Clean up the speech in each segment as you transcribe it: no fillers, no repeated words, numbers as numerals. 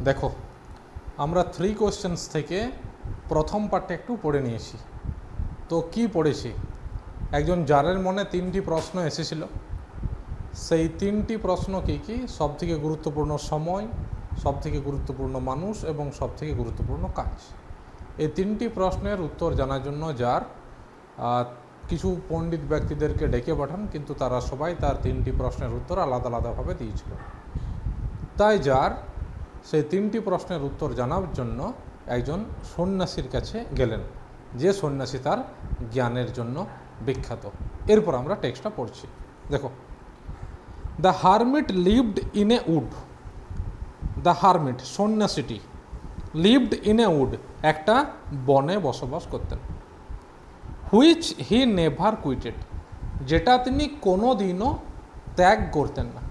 দেখো, আমরা 3 কোশ্চেন্স থেকে প্রথম পার্টটা একটু পড়ে নিয়েছি। তো কি পড়েছি? একজন জারের মনে 3টি প্রশ্ন এসেছিল। সেই 3টি প্রশ্ন কী কী? সবথেকে গুরুত্বপূর্ণ সময়, সবথেকে গুরুত্বপূর্ণ মানুষ এবং সবথেকে গুরুত্বপূর্ণ কাজ। এই 3টি প্রশ্নের উত্তর জানার জন্য জার কিছু পণ্ডিত ব্যক্তিদেরকে ডেকে পাঠান, কিন্তু তারা সবাই তার 3টি প্রশ্নের উত্তর আলাদা আলাদাভাবে দিয়েছিল। তাই জার সেই 3টি প্রশ্নের উত্তর জানার জন্য একজন সন্ন্যাসীর কাছে গেলেন, যে সন্ন্যাসী তার জ্ঞানের জন্য বিখ্যাত। এরপর আমরা টেক্সটটা পড়ছি। দেখো, the hermit lived in a wood. The hermit, সন্ন্যাসীটি, লিভড ইন এ উড, একটা বনে বসবাস করতেন। হুইচ হি নেভার কুইটেড, যেটা তিনি কোনো দিনও ত্যাগ করতেন না।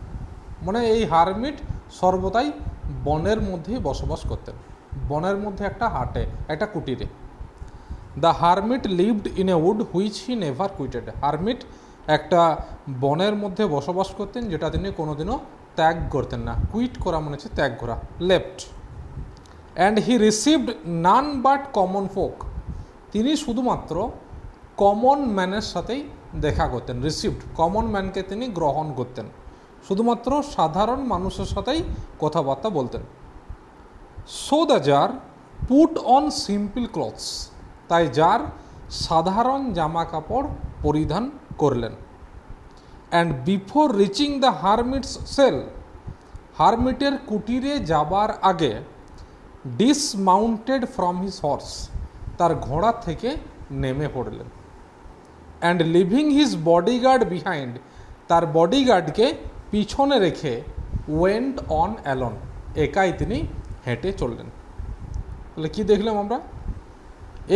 মানে এই হারমিট সর্বদাই বনের মধ্যেই বসবাস করতেন, বনের মধ্যে একটা হাটে, একটা কুটিরে। The hermit lived in a wood which he never quitted. Hermit একটা বনের মধ্যে বসবাস করতেন, যেটা তিনি কোনোদিনও ত্যাগ করতেন না। কুইট করা মানে হচ্ছে ত্যাগ করা, left. And he received none but common folk. তিনি শুধুমাত্র কমন ম্যানের সাথেই দেখা করতেন। রিসিভড, কমন ম্যানকে তিনি গ্রহণ করতেন, শুধুমাত্র সাধারণ মানুষের সাথেই কথাবার্তা বলতেন। So the tsar put on simple clothes, তাই জার সাধারণ জামা কাপড় পরিধান করলেন। And before reaching the hermit's cell, হারমিটের কুটিরে যাবার আগে ডিসমাউন্টেড ফ্রম হিজ হর্স, তার ঘোড়া থেকে নেমে পড়লেন। And living his bodyguard behind, তার বডিগার্ডকে পিছনে রেখে ওয়েন্ট অন অ্যালন, একাই তিনি হেঁটে চললেন। তাহলে কী দেখলাম আমরা?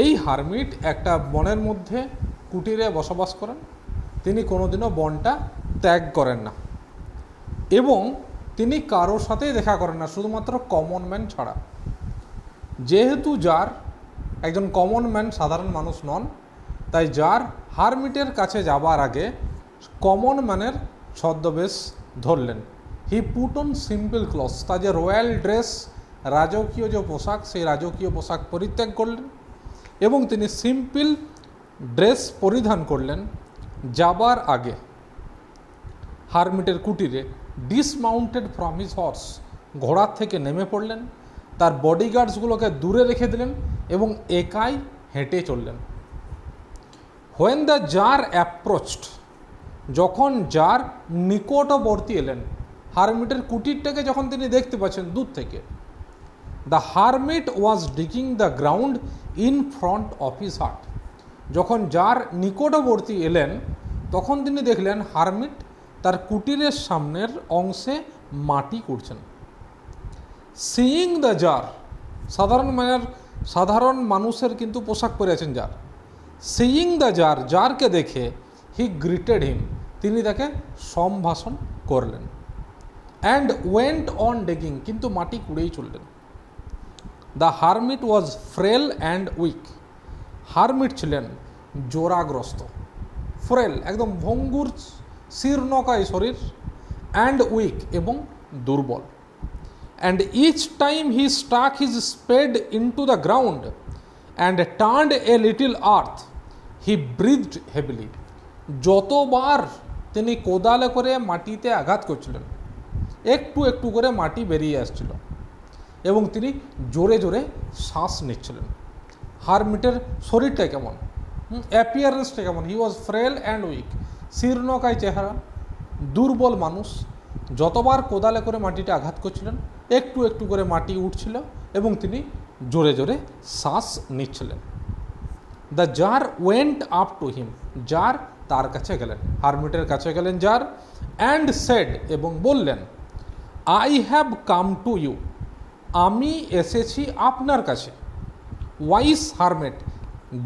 এই হারমিট একটা বনের মধ্যে কুটিরে বসবাস করেন, তিনি কোনোদিনও বনটা ত্যাগ করেন না, এবং তিনি কারোর সাথেই দেখা করেন না, শুধুমাত্র কমন ম্যান ছাড়া। যেহেতু জার একজন কমন ম্যান, সাধারণ মানুষ নন, তাই জার হারমিটের কাছে যাবার আগে কমন ম্যানের ছদ্মবেশ ধরলেন। He put on simple clothes, তার যে রয়্যাল ড্রেস, রাজকীয় যে পোশাক, সেই রাজকীয় পোশাক পরিত্যাগ করলেন এবং তিনি সিম্পল ড্রেস পরিধান করলেন যাবার আগে। হারমিটের কুটিরে ডিসমাউন্টেড ফ্রম হিজ হর্স, ঘোড়ার থেকে নেমে পড়লেন, তার বডিগার্ডসগুলোকে দূরে রেখে দিলেন এবং একাই হেঁটে চললেন। হোয়েন দ্য জার অ্যাপ্রোচড, যখন জার নিকটবর্তী এলেন, হারমিটের কুটিরটাকে যখন তিনি দেখতে পাচ্ছেন দূর থেকে, the hermit was digging the ground in front of his হাট, যখন জার নিকটবর্তী এলেন তখন তিনি দেখলেন হারমিট তার কুটিরের সামনের অংশে মাটি খুঁড়ছেন। সিইং দ্য জার, সাধারণ মানুষের কিন্তু পোশাক পরে আছেন জার। সিইং দ্য জার, জারকে দেখে হি গ্রিটেড হিম, তিনি তাকে সম্ভাষণ করলেন। অ্যান্ড ওয়েন্ট অন ডিগিং, কিন্তু মাটি কুড়েই চললেন। The hermit was frail and weak, hermit ছিলেন জোরাগ্রস্ত, ফ্রেল একদম ভঙ্গুর শীর্ণকায় শরীর, অ্যান্ড উইক এবং দুর্বল। And each time he stuck his spade into the ground and turned a little earth he breathed heavily, যতবার তিনি কোদালে করে মাটিতে আঘাত করছিলেন একটু একটু করে মাটি বেরিয়ে আসছিল এবং তিনি জোরে জোরে শ্বাস নিচ্ছিলেন। হারমিটের শরীরটা কেমন, অ্যাপিয়ারেন্সটা কেমন? হি ওয়াজ ফ্রেল অ্যান্ড উইক, শীর্ণকায় চেহারা, দুর্বল মানুষ, যতবার কোদালে করে মাটিতে আঘাত করছিলেন একটু একটু করে মাটি উঠছিল এবং তিনি জোরে জোরে শ্বাস নিচ্ছিলেন। The tsar went up to him, tsar তার কাছে গেলেন, হারমিটের কাছে গেলেন জার। অ্যান্ড সেড, এবং বললেন, I have come to you, আমি এসেছি আপনার কাছে। ওয়াইস হারমিট,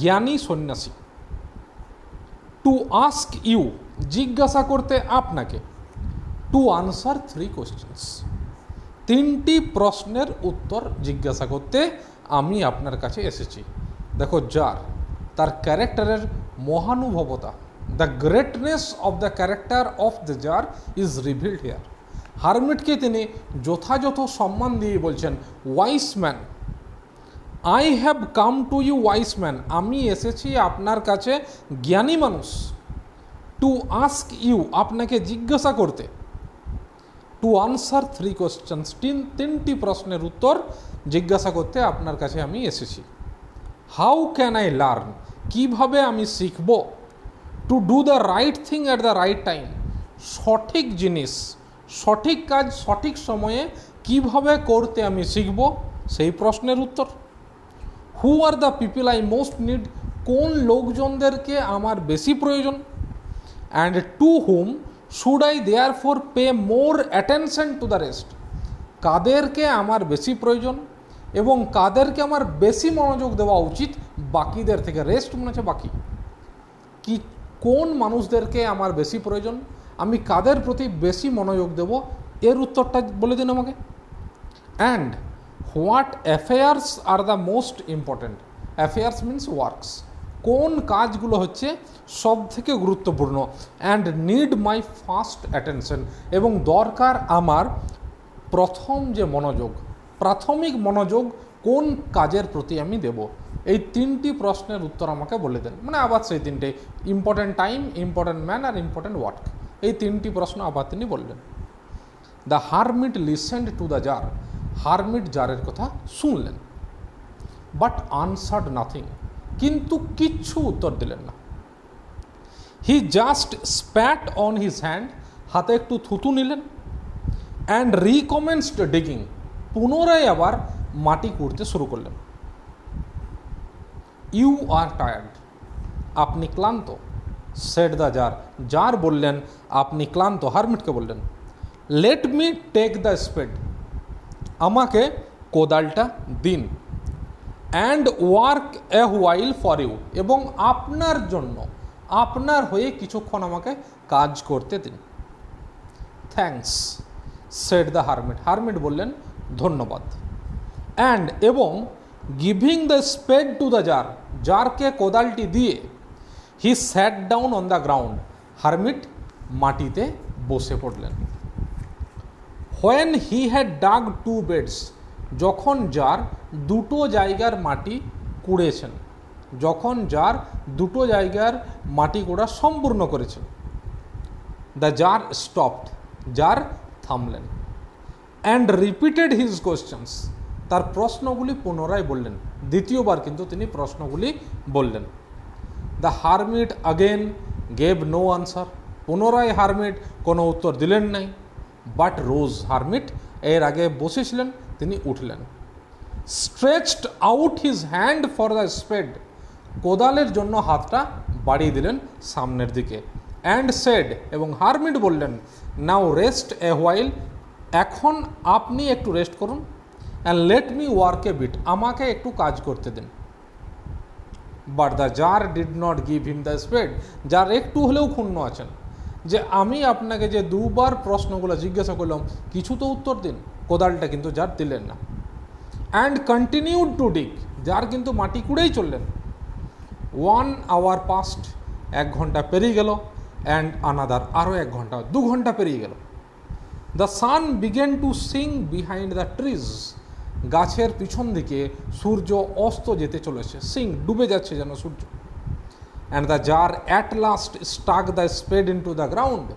জ্ঞানী সন্ন্যাসী। টু আস্ক ইউ, জিজ্ঞাসা করতে আপনাকে। টু আনসার 3 কোশ্চেন্স, 3টি প্রশ্নের উত্তর জিজ্ঞাসা করতে আমি আপনার কাছে এসেছি। দেখো, জার তার ক্যারেক্টারের মহানুভবতা, the greatness of the character of the tsar is revealed here. হারমিটকে তিনি যথাযথ সম্মান দিয়ে বলছেন, wise man, I have come to you wise man, আমি এসেছি আপনার কাছে জ্ঞানী মানুষ, টু আস্ক ইউ, আপনাকে জিজ্ঞাসা করতে, টু আনসার 3 কোয়েশ্চেন্স, তিনটি প্রশ্নের উত্তর জিজ্ঞাসা করতে আপনার কাছে আমি এসেছি। হাউ ক্যান আই লার্ন, কীভাবে আমি শিখব, to do the right thing at the right time, সঠিক জিনিস, সঠিক কাজ সঠিক সময়ে কিভাবে করতে আমি শিখব, সেই প্রশ্নের উত্তর। Who are the people I most need, কোন লোকজনদেরকে আমার বেশি প্রয়োজন, and to whom should I therefore pay more attention to the rest, কাদেরকে আমার বেশি প্রয়োজন এবং কাদেরকে আমার বেশি মনোযোগ দেওয়া উচিত বাকিদের থেকে। রেস্ট মনে হচ্ছে বাকি, কি কোন মানুষদেরকে আমার বেশি প্রয়োজন, আমি কাদের প্রতি বেশি মনোযোগ দেব, এর উত্তরটা বলে দিন আমাকে। And what affairs are the most important, affairs means works, কোন কাজগুলো হচ্ছে সব থেকে গুরুত্বপূর্ণ, and need my first attention, এবং দরকার আমার প্রথম যে মনোযোগ, প্রাথমিক মনোযোগ কোন কাজের প্রতি আমি দেব, এই তিনটি প্রশ্নের উত্তর আমাকে বলে দেন। মানে আবার সেই তিনটে, ইম্পর্ট্যান্ট টাইম, ইম্পর্ট্যান্ট ম্যান আর ইম্পর্ট্যান্ট ওয়ার্ক, এই তিনটি প্রশ্ন আবার তিনি বললেন। The hermit listened to the tsar, hermit জারের কথা শুনলেন, বাট আনসার্ড নাথিং, কিন্তু কিচ্ছু উত্তর দিলেন না। He just spat on his hand, হাতে একটু থুতু নিলেন, অ্যান্ড রিকমেন্সড ডিগিং, পুনরায় আবার মাটি কুড়তে শুরু করলেন। ইউ আর টায়ার্ড, আপনি ক্লান্ত, সেড দ্য জার, জার বললেন আপনি ক্লান্ত, হারমিটকে বললেন, let me take the spade, আমাকে কোদালটা দিন, and work a while for you, এবং আপনার জন্য, আপনার হয়ে কিছুক্ষণ আমাকে কাজ করতে দিন। Thanks, said the hermit, hermit বললেন ধন্যবাদ। অ্যান্ড এবং giving the spade to the tsar, জারকে কোদালটি দিয়ে, he sat down on the ground, hermit মাটিতে বসে পড়লেন। When he had dug 2 beds, যখন জার দুটো জায়গার মাটি কুড়েছেন, যখন জার দুটো জায়গার মাটি কুড়া সম্পূর্ণ করেছেন, দ্য জার স্টপড, জার থামলেন, অ্যান্ড রিপিটেড হিজ কোয়েশ্চেন্স, তার প্রশ্নগুলি পুনরায় বললেন, দ্বিতীয়বার কিন্তু তিনি প্রশ্নগুলি বললেন। The hermit again gave no answer, পুনরায় হারমিট কোনো উত্তর দিলেন নাই, বাট রোজ, হারমিট এর আগে বসেছিলেন, তিনি উঠলেন। Stretched out his hand for the spade, কোদালের জন্য হাতটা বাড়িয়ে দিলেন সামনের দিকে, অ্যান্ড সেড, এবং হারমিট বললেন, নাও রেস্ট এ হোয়াইল, এখন আপনি একটু রেস্ট করুন, and let me work a bit, আমাকে একটু কাজ করতে দিন। But the tsar did not give him the spade, যার একটু হলেও ক্ষুণ্ণ আছেন যে আমি আপনাকে যে দুবার প্রশ্নগুলো জিজ্ঞাসা করলাম কিছু তো উত্তর দিন, কোদালটা কিন্তু যার দিলেন না। অ্যান্ড কন্টিনিউড টু ডিগ, যার কিন্তু মাটি কুড়েই চললেন। 1 hour পাস্ট, 1 ঘন্টা পেরিয়ে গেল, অ্যান্ড আনাদার, আরও 1 ঘন্টা, 2 ঘন্টা পেরিয়ে গেল। The sun began to sink behind the trees, গাছের পিছন দিকে সূর্য অস্ত যেতে চলেছে, সিং ডুবে যাচ্ছে যেন সূর্য। And the tsar at last stuck the spade into the ground,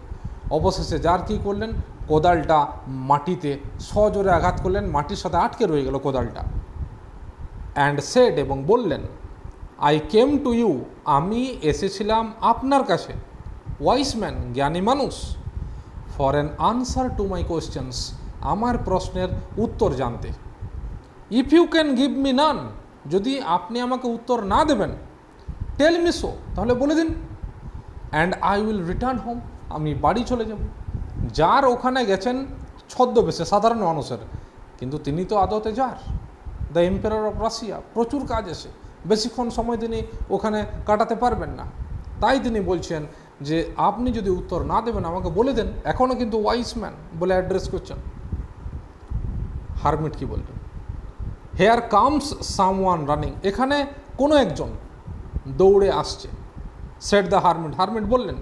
অবশেষে জার কী করলেন, কোদালটা মাটিতে সজোরে আঘাত করলেন, মাটির সাথে আটকে রয়ে গেল কোদালটা। অ্যান্ড সেড, এবং বললেন, আই কেম টু ইউ, আমি এসেছিলাম আপনার কাছে, ওয়াইস ম্যান, জ্ঞানী মানুষ, for an answer to my questions, আমার প্রশ্নের উত্তর জানতে। If you can give me none, যদি আপনি আমাকে উত্তর না দেবেন, টেল মি সো, তাহলে বলে দিন, and I will return home, আমি বাড়ি চলে যাব। যার ওখানে গেছেন ছদ্মবেশে সাধারণ মানুষের, কিন্তু তিনি তো আদতে যার, দ্য এম্পায়ার অফ রাশিয়া, প্রচুর কাজ আছে, বেশিক্ষণ সময় তিনি ওখানে কাটাতে পারবেন না, তাই তিনি বলছেন যে আপনি যদি উত্তর না দেবেন আমাকে বলে দেন, এখনও কিন্তু ওয়াইস ম্যান বলে অ্যাড্রেস করছেন। হারমিট কি বললেন, হেয়ার কামস সামওয়ান রানিং, এখানে কোনো একজন দৌড়ে আসছে। সেড দ্য হারমিট, হারমিট বললেন,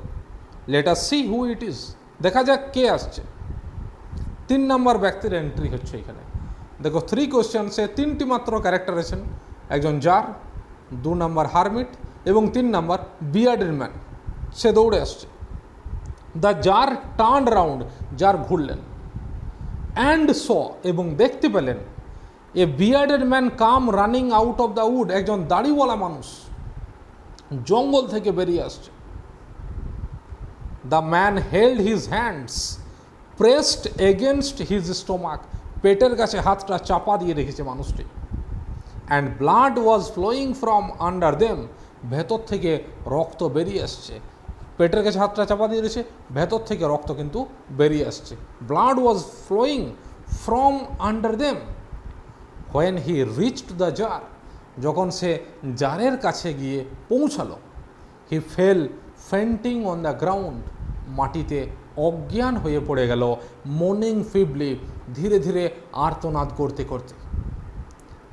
let us see who it is, দেখা যাক কে আসছে। 3 নম্বর ব্যক্তির এন্ট্রি হচ্ছে এখানে। দেখো 3 কোশ্চেন্সে 3টি মাত্র ক্যারেক্টার আছেন, একজন জার, 2 নম্বর হারমিট এবং 3 নম্বর বিয়ার্ডেড ম্যান। সে দৌড়ে আসছে। The tsar turn round, tsar ঘুরলেন, অ্যান্ড স এবং দেখতে পেলেন a bearded man come running out of the wood, একজন দাড়িওয়ালা মানুষ জঙ্গল থেকে বেরিয়ে আসছে। The man held his hands pressed against his stomach, পেটের কাছে হাতটা চাপা দিয়ে রেখেছে মানুষটি। And blood was flowing from under them, ভেতর থেকে রক্ত বেরিয়ে আসছে। পেটের কাছে হাতটা চাপা দিয়ে রয়েছে, ভেতর থেকে রক্ত কিন্তু বেরিয়ে আসছে। Blood was flowing from under them when he reached the tsar, যখন সে জারের কাছে গিয়ে পৌঁছালো। He fell fainting on the ground, মাটিতে অজ্ঞান হয়ে পড়ে গেল। মোর্নিং ফিবলি, ধীরে ধীরে আর্তনাদ করতে করতে।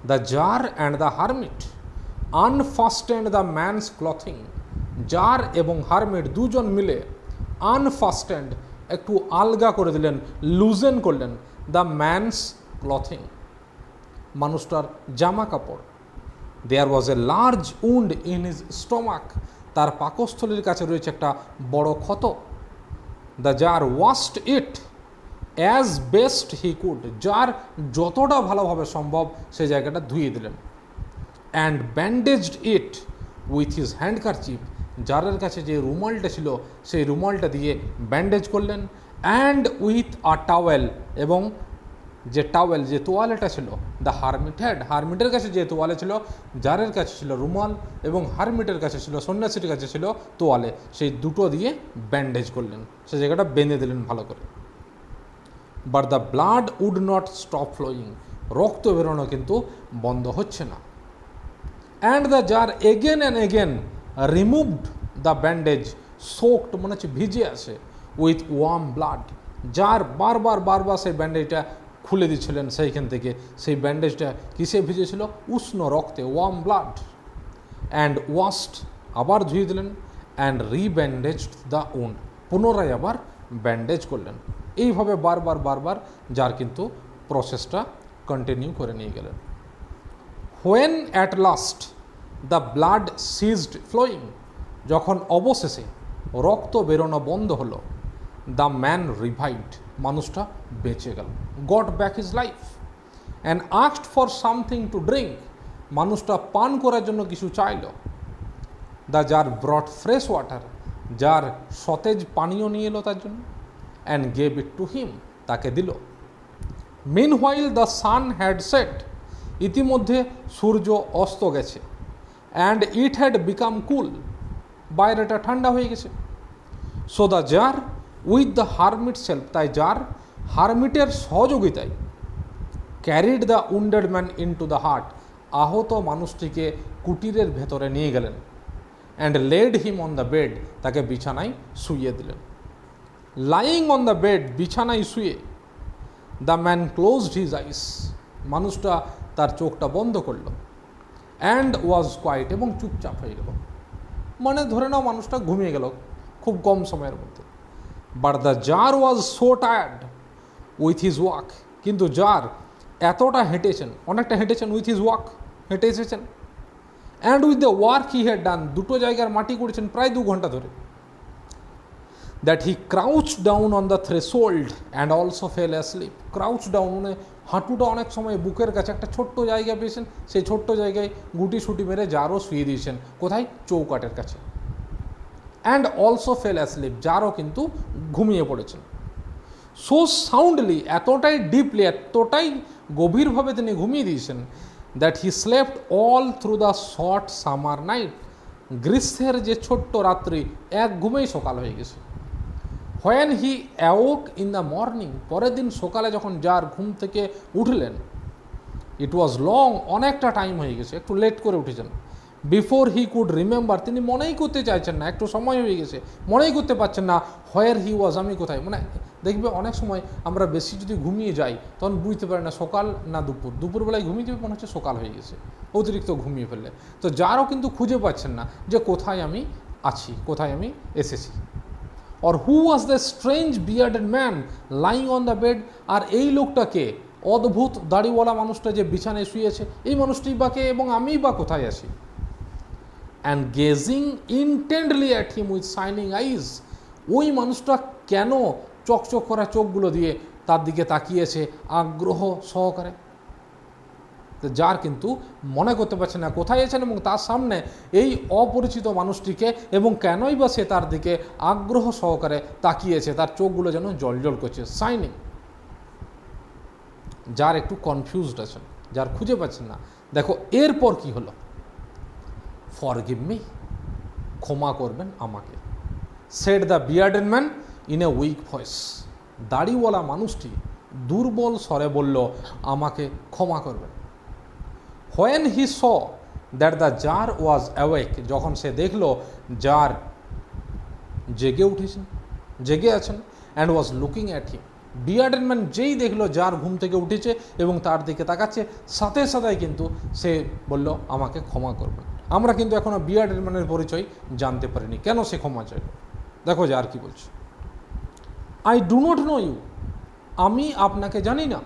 The tsar and the hermit unfastened the man's clothing, tsar এবং হারমিট দুজন মিলে আনফাস্টেন্ড, একটু আলগা করে দিলেন, লুজেন করলেন দ্য ম্যানস ক্লথিং, মানুষটার জামা কাপড়। There was a large wound in his stomach, তার পাকস্থলীর কাছে রয়েছে একটা বড় ক্ষত। The tsar washed it as best he could, tsar যতটা ভালোভাবে সম্ভব সেই জায়গাটা ধুয়ে দিলেন। And bandaged it with his handkerchief, জারের কাছে যে রুমালটা ছিল সেই রুমালটা দিয়ে ব্যান্ডেজ করলেন। অ্যান্ড উইথ আ টাওয়েল, এবং যে টাওয়েল, যে তোয়ালেটা ছিল, দ্য হারমিট হ্যাড, হারমিটের কাছে যে তোয়ালে ছিল, জারের কাছে ছিল রুমাল এবং হারমিটের কাছে ছিল, সন্ন্যাসীর কাছে ছিল তোয়ালে, সেই দুটো দিয়ে ব্যান্ডেজ করলেন, সে জায়গাটা বেঁধে দিলেন ভালো করে। But the blood would not stop flowing, রক্ত বেরোনো কিন্তু বন্ধ হচ্ছে না। And the tsar again and again removed the bandage, soaked, মনে হচ্ছে ভিজে আসে, উইথ ওয়ার্ম ব্লাড, জার বারবার বারবার সেই ব্যান্ডেজটা খুলে দিচ্ছিলেন সেইখান থেকে। সেই ব্যান্ডেজটা কিসে ভিজেছিল? উষ্ণ রক্তে, ওয়ার্ম ব্লাড। অ্যান্ড ওয়াশড, আবার ধুয়ে দিলেন। অ্যান্ড রিব্যান্ডেজড দ্য উন্ড, পুনরায় আবার ব্যান্ডেজ করলেন। এইভাবে বারবার বারবার যার কিন্তু প্রসেসটা কন্টিনিউ করে নিয়ে গেলেন। When at last the blood ceased flowing, যখন অবশেষে রক্ত বেরোনো বন্ধ হলো, দ্য ম্যান রিভাইভড, মানুষটা বেঁচে গেল। Got back his life and asked for something to drink, মানুষটা পান করার জন্য কিছু চাইল। The tsar brought fresh water, যার সতেজ পানীয় নিয়ে এলো তার জন্য। And gave it to him, তাকে দিল। Meanwhile the sun had set, ইতিমধ্যে সূর্য অস্ত গেছে। And it had become cool, বাইরেটা ঠান্ডা হয়ে গেছে। So the tsar with the hermit self, তাই জার হারমিটের সহযোগিতায় carried the wounded man into the hut, আহত মানুষটিকে কুটিরের ভেতরে নিয়ে গেলেন। And laid him on the bed, তাকে বিছানায় শুইয়ে দিলেন। লাইং অন দ্য বেড, বিছানায় শুয়ে, the man closed his eyes, মানুষটা তার চোখটা বন্ধ করল। অ্যান্ড ওয়াজ কোয়াইট, এবং চুপচাপ হয়ে গেল, মানে ধরে নাও মানুষটা ঘুমিয়ে গেল খুব কম সময়ের মধ্যে। But the tsar was so tired with his walk, কিন্তু জার এতটা হেঁটেছেন, অনেকটা হেঁটেছেন, উইথ হিজ ওয়াক, হেঁটে এসেছেন। And with the work he had done, দুটো জায়গার মাটি করেছেন প্রায় 2 ঘন্টা ধরে। That he crouch down on the threshold and also fell asleep, crouch down মানে হাঁটুটা অনেক সময় বুকের কাছে একটা ছোট্ট জায়গা পেয়েছেন, সেই ছোট্ট জায়গায় গুটি সুটি মেরে জারও শুয়ে দিয়েছেন, কোথায়? চৌকাটের কাছে। অ্যান্ড অলসো ফেল অ্যাসলিপ, জারও কিন্তু ঘুমিয়ে পড়েছেন। সো সাউন্ডলি, এতটাই ডিপলি, এতটাই গভীরভাবে তিনি ঘুমিয়ে দিয়েছেন, that he slept all through the short summer night, গ্রীষ্মের যে ছোট্ট রাত্রি, এক ঘুমেই সকাল হয়ে গেছে। When he অ্যাওক in the morning, পরের দিন সকালে যখন যার ঘুম থেকে উঠলেন, ইট ওয়াজ লং, অনেকটা টাইম হয়ে গেছে, একটু লেট করে উঠেছেন। বিফোর হি কুড রিমেম্বার, তিনি মনেই করতে চাইছেন না, একটু সময় হয়ে গেছে, মনেই করতে পারছেন না হোয়ার হি ওয়াজ, আমি কোথায়। মানে দেখবে অনেক সময় আমরা বেশি যদি ঘুমিয়ে যাই তখন বুঝতে পারি না সকাল না দুপুর, দুপুরবেলায় ঘুমিয়ে যাবে মনে হচ্ছে সকাল হয়ে গেছে, অতিরিক্ত ঘুমিয়ে ফেললে। তো যারও কিন্তু খুঁজে পাচ্ছেন না যে কোথায় আমি আছি, কোথায় আমি এসেছি। or who was the strange bearded man lying on the bed? আর এই লোকটাকে, অদ্ভুত দাড়িওয়ালা মানুষটা যে বিছানায় শুয়েছে, এই মানুষটি বা কে এবং আমিই বা কোথায় আছি? and gazing intently at him with shining eyes, ওই মানুষটা কেন চকচক করা চোখগুলো দিয়ে তার দিকে তাকিয়েছে আগ্রহ সহকারে? যার কিন্তু মনে করতে পারছে না কোথায় আছেন এবং তার সামনে এই অপরিচিত মানুষটিকে, এবং কেনই বা সে তার দিকে আগ্রহ সহকারে তাকিয়েছে, তার চোখগুলো যেন জলজল করছে, শাইনিং। যার একটু কনফিউজড আছেন, যার খুঁজে পাচ্ছেন না। দেখো এরপর কি হলো, ফরগিভ মি, ক্ষমা করবেন আমাকে, said the bearded man in a weak voice, দাড়িওয়ালা মানুষটি দুর্বল স্বরে বলল, আমাকে ক্ষমা করবেন। When he saw that the tsar was awake, যখন সে দেখল জার জেগে উঠেছেন, জেগে আছেন, and was looking at him, bearded man যেই দেখলো জার ঘুম থেকে উঠেছে এবং তার দিকে তাকাচ্ছে, সাথে সাথে কিন্তু সে বলল, আমাকে ক্ষমা করবেন। আমরা কিন্তু এখনও বিয়ার্ডেড ম্যানের পরিচয় জানতে পারিনি, কেন সে ক্ষমা চাইল। দেখো জার কি বলছে, I do not know you, আমি আপনাকে জানি না,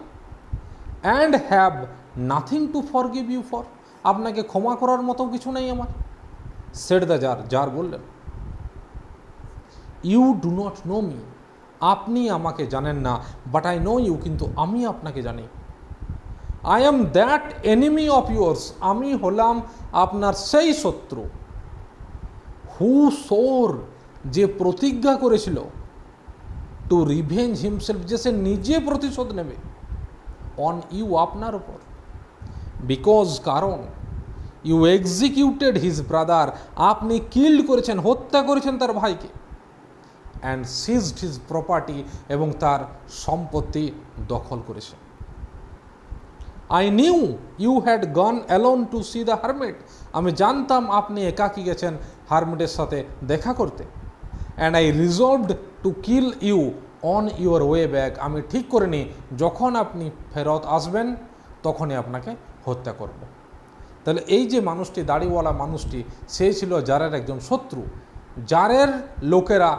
and have nothing to forgive you for, আপনাকে ক্ষমা করার মতো কিছু নেই আমার। সেড দ্য জার, জার বললেন, you do not know me, আপনি আমাকে জানেন না, বাট আই নো ইউ, কিন্তু আমি আপনাকে জানি। I am that enemy of yours, আমি হলাম আপনার সেই শত্রু, হু সোর, যে প্রতিজ্ঞা করেছিল, টু রিভেঞ্জ হিমসেলফ, যে সে নিজে প্রতিশোধ নেবে, অন ইউ, আপনার উপর, বিকজ, কারণ, ইউ এক্সিকিউটেড হিজ ব্রাদার, আপনি কিল্ড করেছেন, হত্যা করেছেন তার ভাইকে, অ্যান্ড সিজড হিজ প্রপার্টি, এবং তার সম্পত্তি দখল করেছেন। I knew you had gone alone to see the hermit, আমি জানতাম আপনি একাকী গেছেন হারমিটের সাথে দেখা করতে। And I resolved to kill you on your way back, আমি ঠিক করে নিই যখন আপনি ফেরত আসবেন তখনই আপনাকে হত্যা করব। তাহলে এই যে মানুষটি, দাড়িওয়ালা মানুষটি, সে ছিল জারের একজন শত্রু। জারের লোকেরা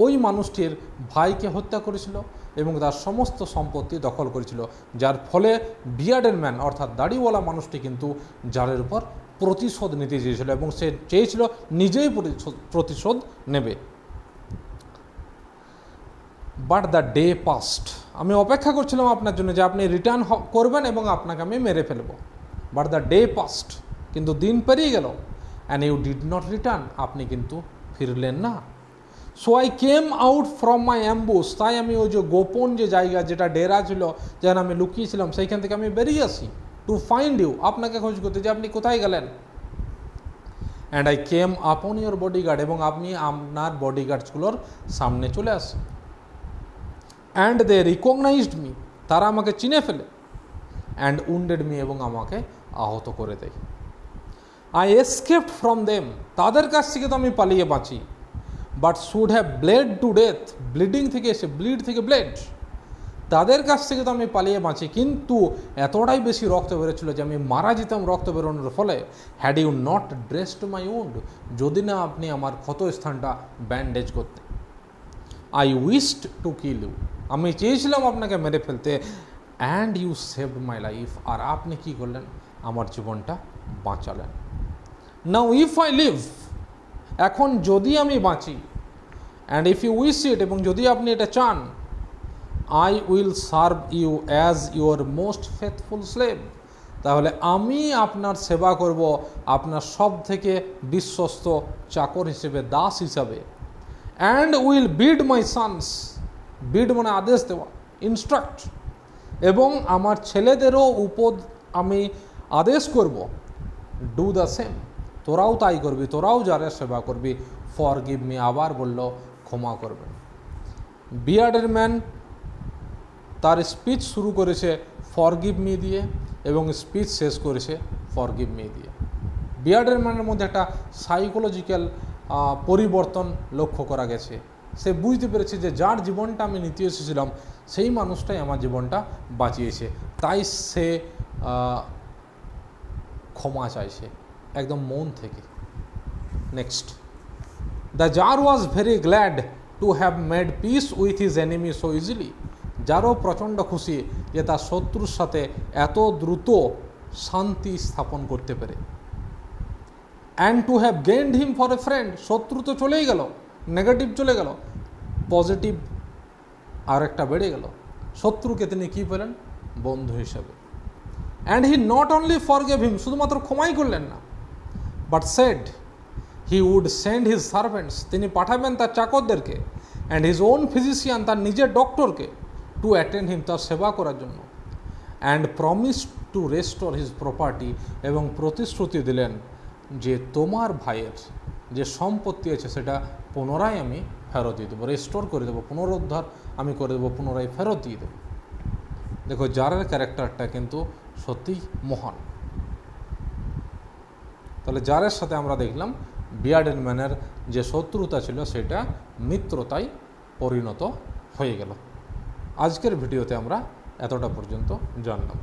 ওই মানুষটির ভাইকে হত্যা করেছিল এবং তার সমস্ত সম্পত্তি দখল করেছিল, যার ফলে বিয়ার্ডেড ম্যান অর্থাৎ দাড়িওয়ালা মানুষটি কিন্তু জারের উপর প্রতিশোধ নিতে চেয়েছিল এবং সে চেয়েছিল নিজেই প্রতিশোধ নেবে। বাট দ্য ডে পাস্ট, আমি অপেক্ষা করছিলাম আপনার জন্য যে আপনি রিটার্ন করবেন এবং আপনাকে আমি মেরে ফেলব। বাট দ্য ডে পাস্ট, কিন্তু দিন পেরিয়ে গেল, and you did not return, আপনি কিন্তু ফিরলেন না। So I came out from my ambush, তাই আমি ওই যে গোপন যে জায়গা, যেটা ডেরা ছিল, যেখানে আমি লুকিয়েছিলাম, সেইখান থেকে আমি বেরিয়ে আসি, টু ফাইন্ড ইউ, আপনাকে খোঁজ করতে, যে আপনি কোথায় গেলেন। অ্যান্ড আই কেম আপন ইউর বডিগার্ড, এবং আপনি আপনার বডিগার্ডসগুলোর সামনে চলে আসেন। অ্যান্ড দে রিকগনাইজড মি, তারা আমাকে চিনে ফেলে। অ্যান্ড উন্ডেড মি, এবং আমাকে আহত করে দেয়। আই এসকেপড ফ্রম দেম, তাদের কাছ থেকে তো আমি পালিয়ে বাঁচি। But should have blade to death, bleeding থেকে এসে ব্লিড থেকে ব্লেড, তাদের কাছ থেকে তো আমি পালিয়ে বাঁচি, কিন্তু এতটাই বেশি রক্ত বেরোচ্ছিল যে আমি মারা যেতাম রক্ত বেরোনোর ফলে। Had you not dressed my wound, যদি না আপনি আমার ক্ষত স্থানটা ব্যান্ডেজ করতে। I wished to kill you, আমি চেয়েছিলাম আপনাকে মেরে ফেলতে। And you saved my life, আর আপনি কি করলেন, আমার জীবনটা বাঁচালেন। নাও ইফ আই লিভ, এখন যদি আমি বাঁচি, and if you wish it, এবং যদি আপনি এটা চান, I will serve you as your most faithful slave, তাহলে আমি আপনার সেবা করব আপনার সব থেকে বিশ্বস্ত চাকর হিসেবে, দাস হিসাবে। And will bid my sons, bid মানে আদেশ দেওয়া, ইনস্ট্রাক্ট, এবং আমার ছেলেদেরও আমি আদেশ করব, ডু দ্য সেম, তোরাও তাই করবি, তোরাও যারা সেবা করবি। ফরগিভ মি, আবার বলল ক্ষমা করবেন। বিয়ার্ডেড ম্যান তার স্পিচ শুরু করেছে ফরগিভ মি দিয়ে এবং স্পিচ শেষ করেছে ফরগিভ মি দিয়ে। বিয়ার্ডেড ম্যানের মধ্যে একটা সাইকোলজিক্যাল পরিবর্তন লক্ষ্য করা গেছে। সে বুঝতে পেরেছে যে যার জীবনটা আমি নিতে এসেছিলাম সেই মানুষটাই আমার জীবনটা বাঁচিয়েছে, তাই সে ক্ষমা চাইছে একদম মন থেকে। Next, the tsar was very glad to have made peace with his enemy so easily, যারও প্রচণ্ড খুশি যে তার শত্রুর সাথে এত দ্রুত শান্তি স্থাপন করতে পেরে। And to have gained him for a friend, শত্রু তো চলেই গেল, নেগেটিভ চলে গেল, পজিটিভ আর একটা বেড়ে গেল, শত্রুকে তিনি কী পেলেন? বন্ধু হিসেবে। And he not only forgave him, শুধুমাত্র ক্ষমাই করলেন না, but said he would send his servants, তিনি পাঠাবেন তার চাকরদেরকে, অ্যান্ড হিজ ওন ফিজিশিয়ান, তার নিজের ডক্টরকে, টু অ্যাটেন্ড হিম, তার সেবা করার জন্য। And promise to restore his property, এবং প্রতিশ্রুতি দিলেন যে তোমার ভাইয়ের যে সম্পত্তি আছে সেটা পুনরায় আমি ফেরত দিয়ে দেবো, রেস্টোর করে দেবো, পুনরুদ্ধার আমি করে দেবো, পুনরায় ফেরত দিয়ে দেবো। দেখো জারের ক্যারেক্টারটা কিন্তু সত্যিই মহান। তাহলে জারের সাথে আমরা দেখলাম বিয়ার্ডেন ম্যানের যে শত্রুতা ছিল সেটা মিত্রতায় পরিণত হয়ে গেল। আজকের ভিডিওতে আমরা এতটা পর্যন্ত জানলাম।